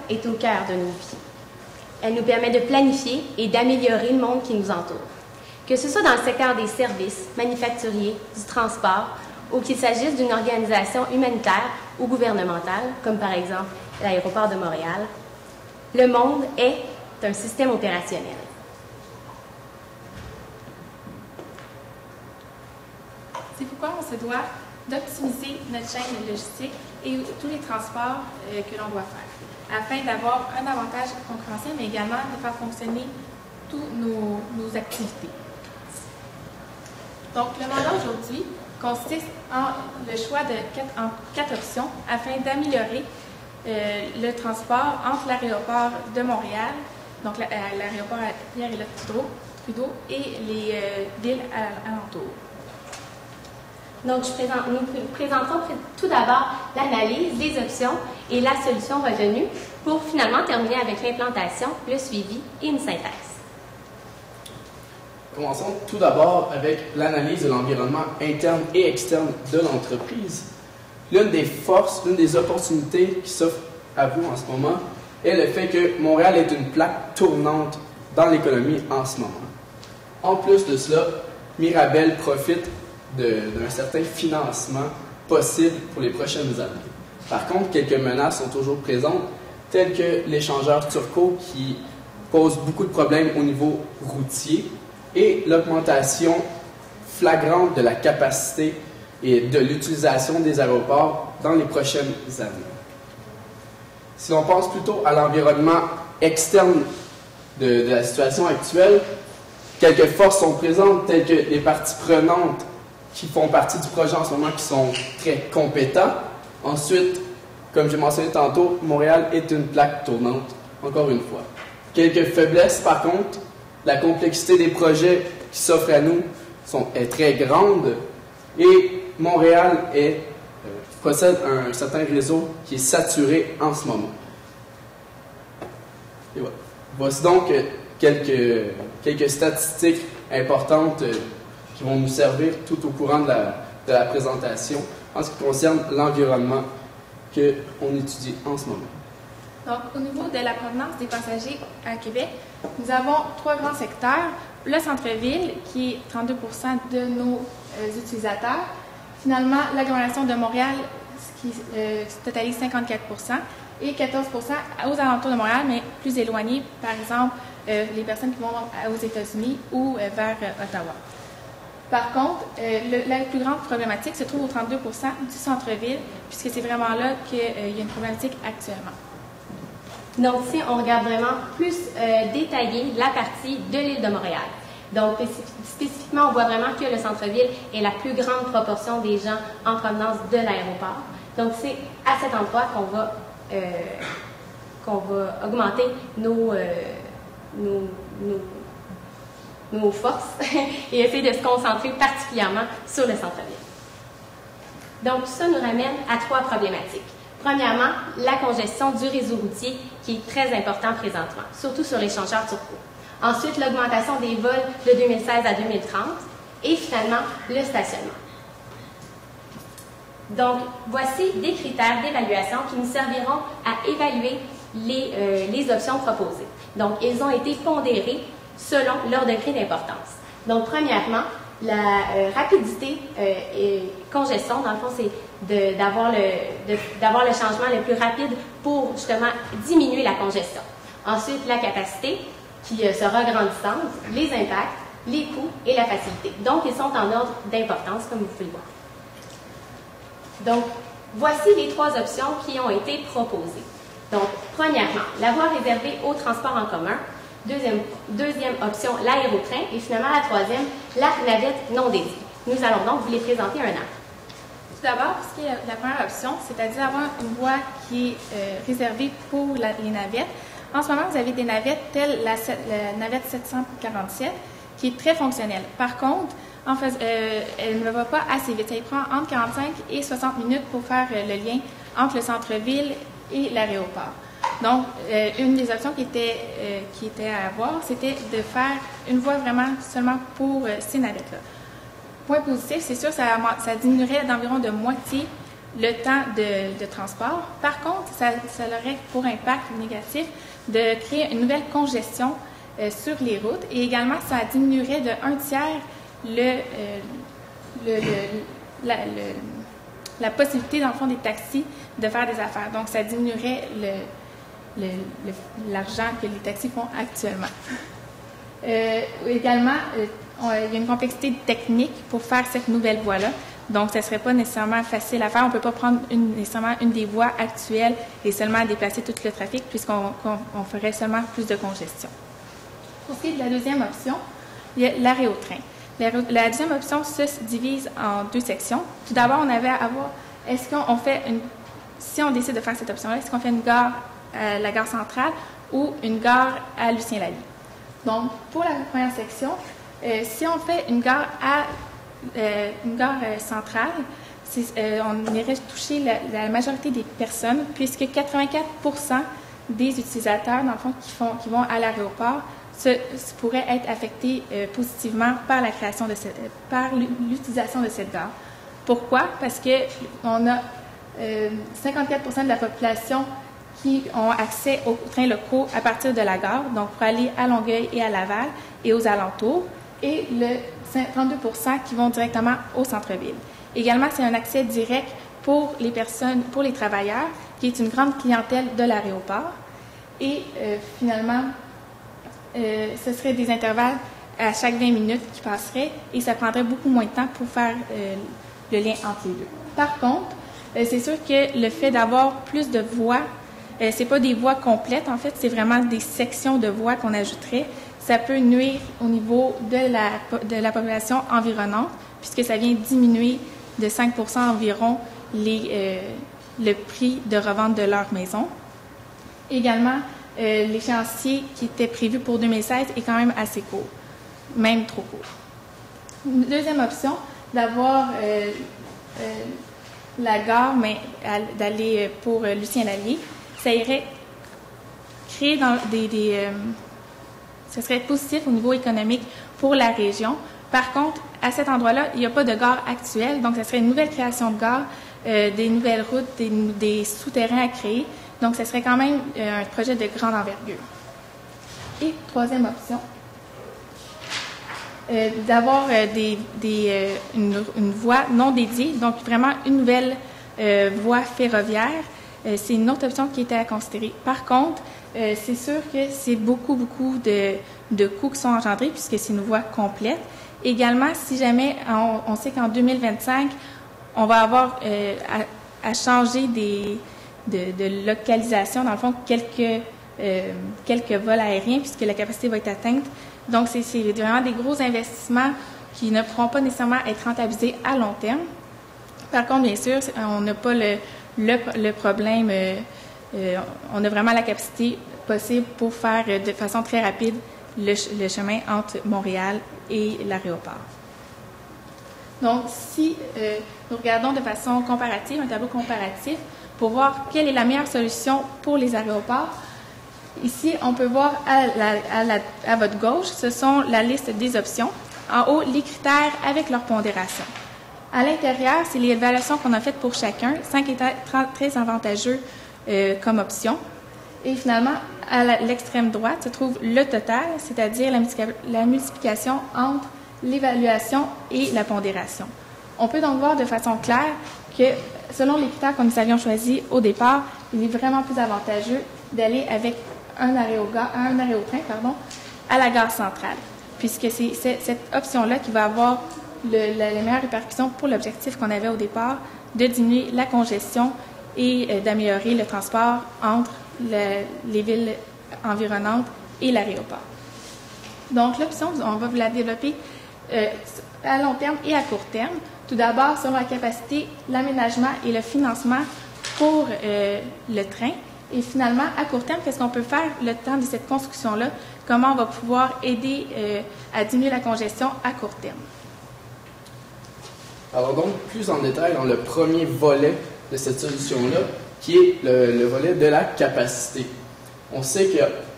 est au cœur de nos vies. Elle nous permet de planifier et d'améliorer le monde qui nous entoure. Que ce soit dans le secteur des services, manufacturiers, du transport, ou qu'il s'agisse d'une organisation humanitaire ou gouvernementale, comme par exemple l'aéroport de Montréal, le monde est un système opérationnel. C'est pourquoi on se doit d'optimiser notre chaîne logistique et tous les transports que l'on doit faire, afin d'avoir un avantage concurrentiel, mais également de faire fonctionner toutes nos activités. Donc, le mandat aujourd'hui consiste en le choix de quatre options afin d'améliorer le transport entre l'aéroport de Montréal, donc l'aéroport Pierre-Elliott-Trudeau et les villes alentours. Donc, nous présenterons tout d'abord l'analyse des options et la solution retenue pour finalement terminer avec l'implantation, le suivi et une synthèse. Commençons tout d'abord avec l'analyse de l'environnement interne et externe de l'entreprise. L'une des forces, l'une des opportunités qui s'offre à vous en ce moment est le fait que Montréal est une plaque tournante dans l'économie en ce moment. En plus de cela, Mirabel profite d'un certain financement possible pour les prochaines années. Par contre, quelques menaces sont toujours présentes, telles que l'échangeur turco qui pose beaucoup de problèmes au niveau routier et l'augmentation flagrante de la capacité et de l'utilisation des aéroports dans les prochaines années. Si l'on pense plutôt à l'environnement externe de la situation actuelle, quelques forces sont présentes, telles que les parties prenantes qui font partie du projet en ce moment, qui sont très compétents. Ensuite, comme j'ai mentionné tantôt, Montréal est une plaque tournante, encore une fois. Quelques faiblesses, par contre, la complexité des projets qui s'offrent à nous est très grande et Montréal possède un certain réseau qui est saturé en ce moment. Et voilà. Voici donc quelques statistiques importantes qui vont nous servir tout au courant de la présentation en ce qui concerne l'environnement qu'on étudie en ce moment. Donc, au niveau de la provenance des passagers à Québec, nous avons 3 grands secteurs. Le centre-ville, qui est 32 % de nos utilisateurs. Finalement, l'agglomération de Montréal, qui totalise 54 % et 14 % aux alentours de Montréal, mais plus éloignés, par exemple, les personnes qui vont aux États-Unis ou vers Ottawa. Par contre, la plus grande problématique se trouve aux 32 % du centre-ville, puisque c'est vraiment là qu'il y a une problématique actuellement. Donc, ici, on regarde vraiment plus détaillé la partie de l'île de Montréal. Donc, spécifiquement, on voit vraiment que le centre-ville est la plus grande proportion des gens en provenance de l'aéroport. Donc, c'est à cet endroit qu'on va augmenter nos forces et essayer de se concentrer particulièrement sur le centre-ville. Donc, tout ça nous ramène à 3 problématiques. Premièrement, la congestion du réseau routier qui est très important présentement, surtout sur l'échangeur turco. Ensuite, l'augmentation des vols de 2016 à 2030 et finalement, le stationnement. Donc, voici des critères d'évaluation qui nous serviront à évaluer les options proposées. Donc, ils ont été pondérés selon leur degré d'importance. Donc, premièrement, la rapidité et congestion, dans le fond, c'est d'avoir le changement le plus rapide pour justement diminuer la congestion. Ensuite, la capacité qui sera grandissante, les impacts, les coûts et la facilité. Donc, ils sont en ordre d'importance, comme vous pouvez le voir. Donc, voici les 3 options qui ont été proposées. Donc, premièrement, la voie réservée au transport en commun. Deuxième option, l'aérotrain. Et finalement, la troisième, la navette non dédiée. Nous allons donc vous les présenter un à un. Tout d'abord, pour ce qui est la première option, c'est-à-dire avoir une voie qui est réservée pour les navettes. En ce moment, vous avez des navettes telles la navette 747, qui est très fonctionnelle. Par contre, elle ne va pas assez vite. Elle prend entre 45 et 60 minutes pour faire le lien entre le centre-ville et l'aéroport. Donc, une des options qui était à avoir, c'était de faire une voie vraiment seulement pour ces navettes-là. Point positif, c'est sûr, ça diminuerait d'environ de moitié le temps de transport. Par contre, ça aurait pour impact négatif de créer une nouvelle congestion sur les routes et également ça diminuerait de 1/3 la possibilité, dans le fond, des taxis de faire des affaires. Donc, ça diminuerait l'argent que les taxis font actuellement. Également, il y a une complexité technique pour faire cette nouvelle voie-là. Donc, ce ne serait pas nécessairement facile à faire. On ne peut pas prendre nécessairement une des voies actuelles et seulement déplacer tout le trafic puisqu'on ferait seulement plus de congestion. Pour ce qui est de la deuxième option, il y a l'arrêt au train. La deuxième option se divise en deux sections. Tout d'abord, on avait à voir, est-ce qu'on fait si on décide de faire cette option-là, est-ce qu'on fait une gare à la gare centrale ou une gare à Lucien-Lally? Donc, pour la première section, si on fait une gare centrale, on irait toucher la majorité des personnes, puisque 84% des utilisateurs, dans le fond, qui vont à l'aéroport, pourraient être affectés positivement par par l'utilisation de cette gare. Pourquoi? Parce que on a 54% de la population qui ont accès aux trains locaux à partir de la gare, donc pour aller à Longueuil et à Laval et aux alentours, et le 32% qui vont directement au centre-ville. Également, c'est un accès direct pour les personnes, pour les travailleurs, qui est une grande clientèle de l'aéroport. Et finalement, ce serait des intervalles à chaque 20 minutes qui passeraient et ça prendrait beaucoup moins de temps pour faire le lien entre les deux. Par contre, c'est sûr que le fait d'avoir plus de voies, c'est pas des voies complètes, en fait, c'est vraiment des sections de voies qu'on ajouterait. Ça peut nuire au niveau de la population environnante, puisque ça vient diminuer de 5% environ le prix de revente de leur maison. Également, l'échéancier qui était prévu pour 2016 est quand même assez court, même trop court. Une deuxième option, d'avoir la gare, mais d'aller pour Lucien-Lally, ça irait créer ce serait positif au niveau économique pour la région. Par contre, à cet endroit-là, il n'y a pas de gare actuelle, donc ce serait une nouvelle création de gare, des nouvelles routes, des souterrains à créer. Donc, ce serait quand même un projet de grande envergure. Et troisième option, d'avoir une voie non dédiée, donc vraiment une nouvelle voie ferroviaire. C'est une autre option qui était à considérer. Par contre, c'est sûr que c'est beaucoup de coûts qui sont engendrés puisque c'est une voie complète. Également, si jamais on sait qu'en 2025, on va avoir à changer de localisation, dans le fond, quelques vols aériens puisque la capacité va être atteinte. Donc, c'est vraiment des gros investissements qui ne pourront pas nécessairement être rentabilisés à long terme. Par contre, bien sûr, on n'a pas le problème, on a vraiment la capacité possible pour faire de façon très rapide le chemin entre Montréal et l'aéroport. Donc, si nous regardons de façon comparative, un tableau comparatif, pour voir quelle est la meilleure solution pour les aéroports, ici, on peut voir à votre gauche, ce sont la liste des options. En haut, les critères avec leur pondération. À l'intérieur, c'est les évaluations qu'on a faites pour chacun, 5 étaient très avantageux comme option. Et finalement, à l'extrême droite se trouve le total, c'est-à-dire la multiplication entre l'évaluation et la pondération. On peut donc voir de façon claire que, selon les critères que nous avions choisis au départ, il est vraiment plus avantageux d'aller avec un arrêt au train à la gare centrale, puisque c'est cette option-là qui va avoir les meilleures répercussions pour l'objectif qu'on avait au départ, de diminuer la congestion et d'améliorer le transport entre les villes environnantes et l'aéroport. Donc, l'option, on va vous la développer à long terme et à court terme. Tout d'abord, sur la capacité, l'aménagement et le financement pour le train. Et finalement, à court terme, qu'est-ce qu'on peut faire le temps de cette construction-là? Comment on va pouvoir aider à diminuer la congestion à court terme? Alors donc, plus en détail dans le premier volet de cette solution-là, qui est le volet de la capacité. On sait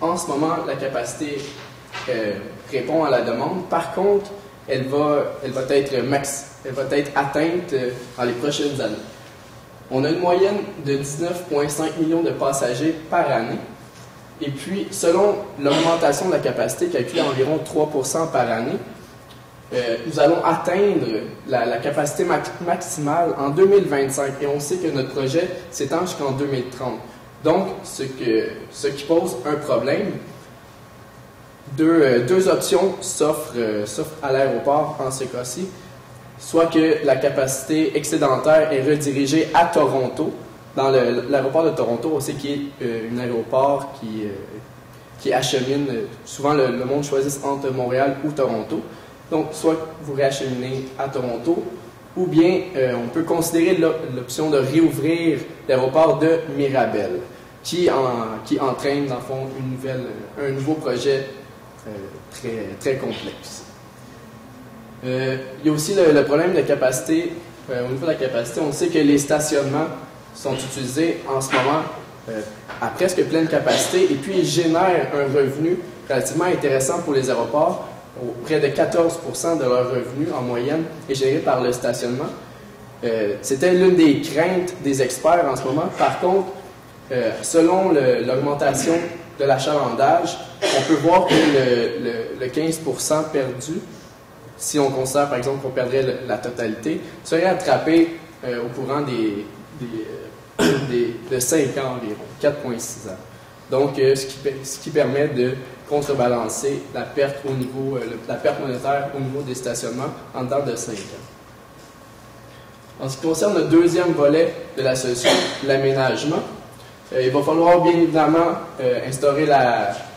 qu'en ce moment, la capacité répond à la demande. Par contre, elle va être atteinte dans les prochaines années. On a une moyenne de 19,5 millions de passagers par année. Et puis, selon l'augmentation de la capacité, calculée à environ 3% par année, nous allons atteindre la capacité maximale en 2025. Et on sait que notre projet s'étend jusqu'en 2030. Donc, ce qui pose un problème, deux options s'offrent à l'aéroport en ce cas-ci. Soit que la capacité excédentaire est redirigée à Toronto. Dans l'aéroport de Toronto, on sait qu'il y a un aéroport qui achemine. Souvent, le monde choisit entre Montréal ou Toronto. Donc, soit vous réacheminez à Toronto, ou bien on peut considérer l'option de réouvrir l'aéroport de Mirabel, qui entraîne, dans le fond, un nouveau projet très, très complexe. Il y a aussi le problème de capacité. Au niveau de la capacité, on sait que les stationnements sont utilisés en ce moment à presque pleine capacité et puis ils génèrent un revenu relativement intéressant pour les aéroports. Près de 14% de leur revenu en moyenne est généré par le stationnement. C'était l'une des craintes des experts en ce moment. Par contre, selon l'augmentation de l'achalandage, on peut voir que le 15% perdu, si on considère par exemple qu'on perdrait la totalité, serait attrapé au courant de 5 ans environ, 4,6 ans. Donc, ce qui permet de contrebalancer la perte monétaire au niveau des stationnements en dedans de 5 ans. En ce qui concerne le deuxième volet de la solution, l'aménagement, il va falloir bien évidemment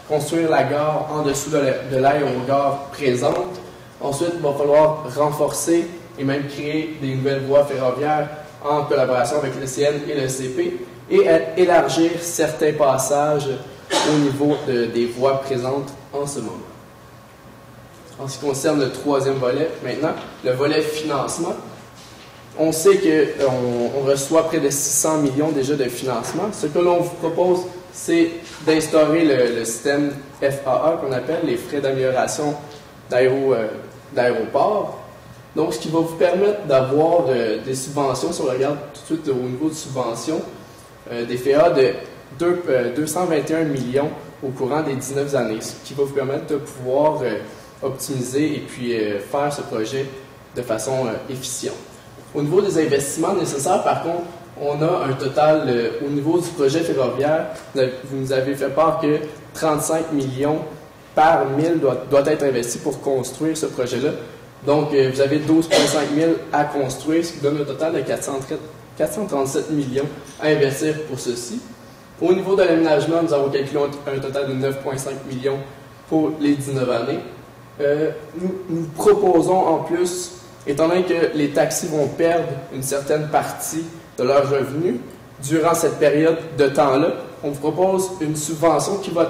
construire la gare en dessous de l'aérogare présente. Ensuite, il va falloir renforcer et même créer des nouvelles voies ferroviaires en collaboration avec le CN et le CP et élargir certains passages au niveau des voies présentes en ce moment. En ce qui concerne le troisième volet, maintenant, le volet financement, on sait qu'on reçoit près de 600 millions déjà de financement. Ce que l'on vous propose, c'est d'instaurer le système FAA qu'on appelle les frais d'amélioration d'aéroport. Donc, ce qui va vous permettre d'avoir des subventions, si on regarde tout de suite au niveau de subventions, des FAA de 221 millions au courant des 19 années, ce qui va vous permettre de pouvoir optimiser et puis faire ce projet de façon efficiente. Au niveau des investissements nécessaires, par contre, on a un total, au niveau du projet ferroviaire, vous nous avez fait part que 35 millions par 1000 doit être investi pour construire ce projet-là. Donc, vous avez 12,5 000 à construire, ce qui donne un total de 437 millions à investir pour ceci. Au niveau de l'aménagement, nous avons calculé un total de 9,5 millions pour les 19 années. Nous proposons en plus, étant donné que les taxis vont perdre une certaine partie de leurs revenus durant cette période de temps-là, on vous propose une subvention qui va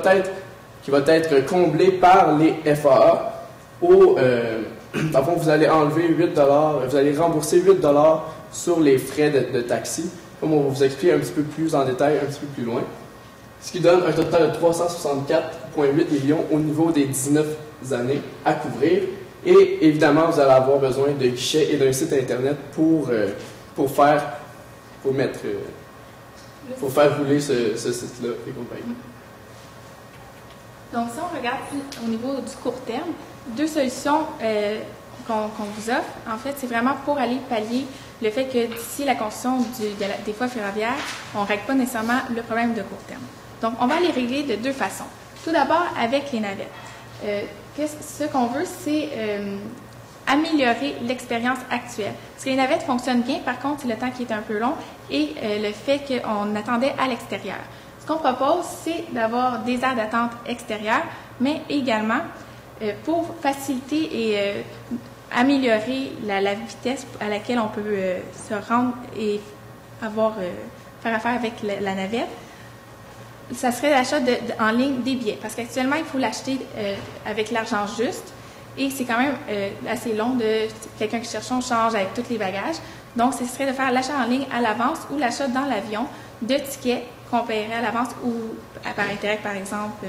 être comblée par les FAA. Dans vous allez enlever 8 $, vous allez rembourser 8 $ sur les frais de taxi, comme on va vous expliquer un petit peu plus en détail, un petit peu plus loin. Ce qui donne un total de 364,8 millions au niveau des 19 années à couvrir. Et évidemment, vous allez avoir besoin de guichets et d'un site Internet pour faire rouler ce site-là et compagnie. Donc, si on regarde au niveau du court terme, deux solutions qu'on vous offre, en fait, c'est vraiment pour aller pallier le fait que d'ici la construction des voies ferroviaires, on ne règle pas nécessairement le problème de court terme. Donc, on va les régler de deux façons. Tout d'abord, avec les navettes. Ce qu'on veut, c'est améliorer l'expérience actuelle. Parce que les navettes fonctionnent bien, par contre, c'est le temps qui est un peu long et le fait qu'on attendait à l'extérieur. Ce qu'on propose, c'est d'avoir des aires d'attente extérieures, mais également pour faciliter et améliorer la vitesse à laquelle on peut se rendre et faire affaire avec la navette. Ça serait l'achat en ligne des billets, parce qu'actuellement, il faut l'acheter avec l'argent juste, et c'est quand même assez long de quelqu'un qui cherche son change avec tous les bagages. Donc, ce serait de faire l'achat en ligne à l'avance ou l'achat dans l'avion de tickets qu'on paierait à l'avance ou par Interact, par exemple,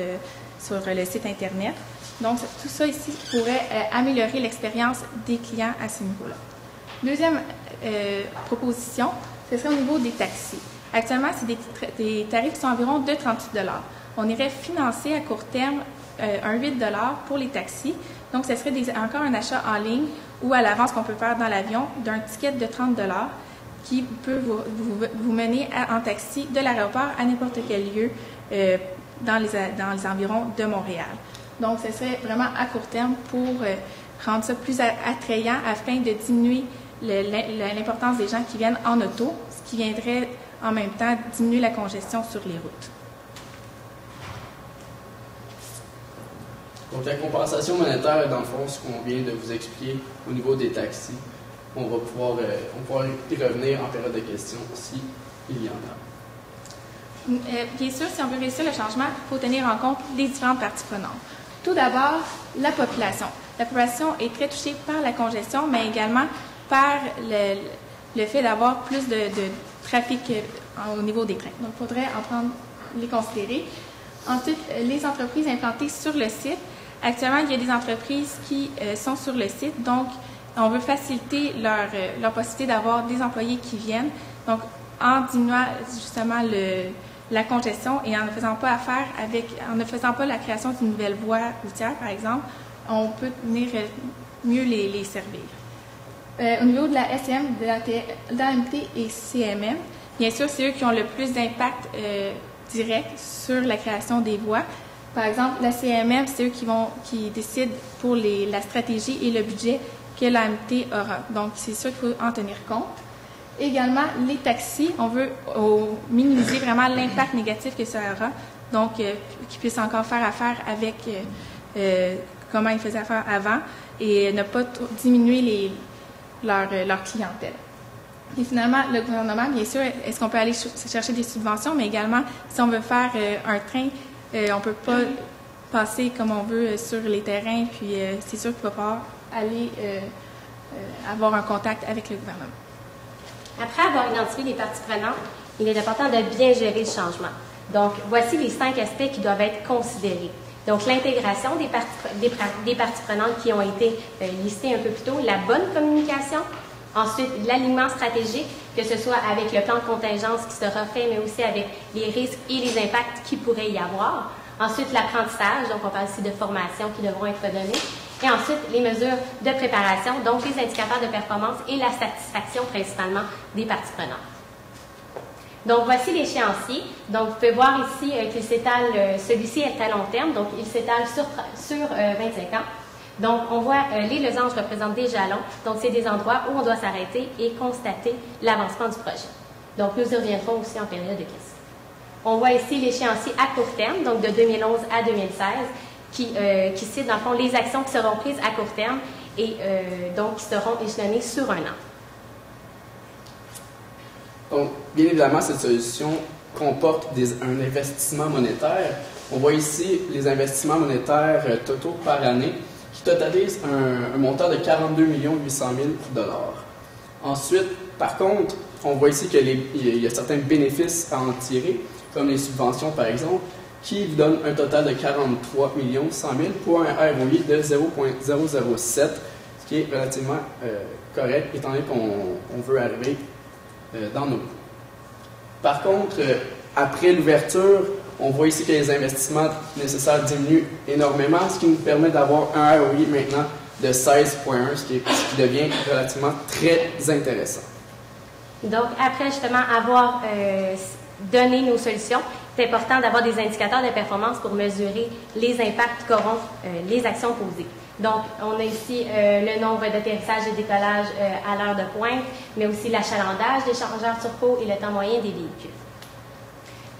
sur le site Internet. Donc, tout ça ici pourrait améliorer l'expérience des clients à ce niveau-là. Deuxième proposition, ce serait au niveau des taxis. Actuellement, c'est des tarifs qui sont environ de 38 $. On irait financer à court terme un 8 $ pour les taxis. Donc, ce serait encore un achat en ligne ou à l'avance qu'on peut faire dans l'avion d'un ticket de 30 $ qui peut vous mener en taxi de l'aéroport à n'importe quel lieu dans les environs de Montréal. Donc, ce serait vraiment à court terme pour rendre ça plus attrayant afin de diminuer l'importance des gens qui viennent en auto, ce qui viendrait en même temps diminuer la congestion sur les routes. Donc la compensation monétaire, dans le fond, ce qu'on vient de vous expliquer au niveau des taxis, on va pouvoir y revenir en période de questions si il y en a. Bien sûr, si on veut réussir le changement, il faut tenir en compte les différentes parties prenantes. Tout d'abord, la population. La population est très touchée par la congestion, mais également par le fait d'avoir plus de trafic au niveau des trains. Donc, il faudrait les considérer. Ensuite, les entreprises implantées sur le site. Actuellement, il y a des entreprises qui sont sur le site, donc on veut faciliter leur possibilité d'avoir des employés qui viennent. Donc, en diminuant justement la congestion et en ne faisant pas la création d'une nouvelle voie routière, par exemple, on peut venir mieux les servir. Au niveau de la SCM, de l'AMT et CMM, bien sûr, c'est eux qui ont le plus d'impact direct sur la création des voies. Par exemple, la CMM, c'est eux qui décident pour la stratégie et le budget que l'AMT aura. Donc, c'est sûr qu'il faut en tenir compte. Également, les taxis, on veut minimiser vraiment l'impact négatif que ça aura. Donc, qu'ils puissent encore faire affaire avec comment ils faisaient affaire avant et ne pas diminuer leur clientèle. Et finalement, le gouvernement, bien sûr, est-ce qu'on peut aller chercher des subventions, mais également, si on veut faire un train, on ne peut pas passer comme on veut sur les terrains, puis c'est sûr qu'il va falloir aller avoir un contact avec le gouvernement. Après avoir identifié les parties prenantes, il est important de bien gérer le changement. Donc, voici les 5 aspects qui doivent être considérés. Donc, l'intégration des parties prenantes qui ont été listées un peu plus tôt, la bonne communication, ensuite l'alignement stratégique, que ce soit avec le plan de contingence qui sera fait, mais aussi avec les risques et les impacts qu'il pourrait y avoir. Ensuite, l'apprentissage, donc on parle ici de formation qui devront être données. Et ensuite, les mesures de préparation, donc les indicateurs de performance et la satisfaction principalement des parties prenantes. Donc, voici l'échéancier. Donc, vous pouvez voir ici qu'il s'étale, celui-ci est à long terme, donc il s'étale sur 25 ans. Donc, on voit les losanges représentent des jalons, donc c'est des endroits où on doit s'arrêter et constater l'avancement du projet. Donc, nous y reviendrons aussi en période de questions. On voit ici l'échéancier à court terme, donc de 2011 à 2016, qui cite dans le fond les actions qui seront prises à court terme et donc qui seront échelonnées sur un an. Donc, bien évidemment, cette solution comporte un investissement monétaire. On voit ici les investissements monétaires totaux par année qui totalisent un montant de 42 800 000 $. Ensuite, par contre, on voit ici qu'il y a certains bénéfices à en tirer, comme les subventions par exemple, qui vous donnent un total de 43 100 000 pour un ROI de 0,007, ce qui est relativement correct, étant donné qu'on veut arriver dans nos coûts. Par contre, après l'ouverture, on voit ici que les investissements nécessaires diminuent énormément, ce qui nous permet d'avoir un ROI maintenant de 16,1, ce qui devient relativement très intéressant. Donc, après justement avoir donné nos solutions, c'est important d'avoir des indicateurs de performance pour mesurer les impacts qu'auront les actions posées. Donc, on a ici le nombre d'atterrissages et décollages à l'heure de pointe, mais aussi l'achalandage des chargeurs turbo et le temps moyen des véhicules.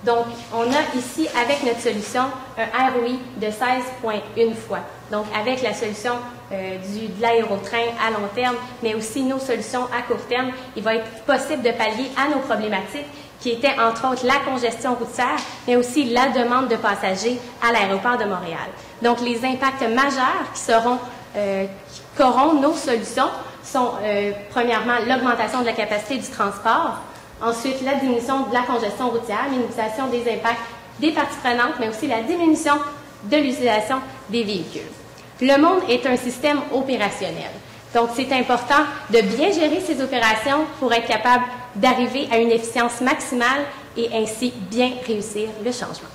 Donc, on a ici, avec notre solution, un ROI de 16,1 fois. Donc, avec la solution de l'aérotrain à long terme, mais aussi nos solutions à court terme, il va être possible de pallier à nos problématiques qui étaient, entre autres, la congestion routière, mais aussi la demande de passagers à l'aéroport de Montréal. Donc, les impacts majeurs qu'auront nos solutions sont, premièrement, l'augmentation de la capacité du transport, ensuite, la diminution de la congestion routière, l'imitation des impacts des parties prenantes, mais aussi la diminution de l'utilisation des véhicules. Le monde est un système opérationnel. Donc, c'est important de bien gérer ces opérations pour être capable d'arriver à une efficience maximale et ainsi bien réussir le changement.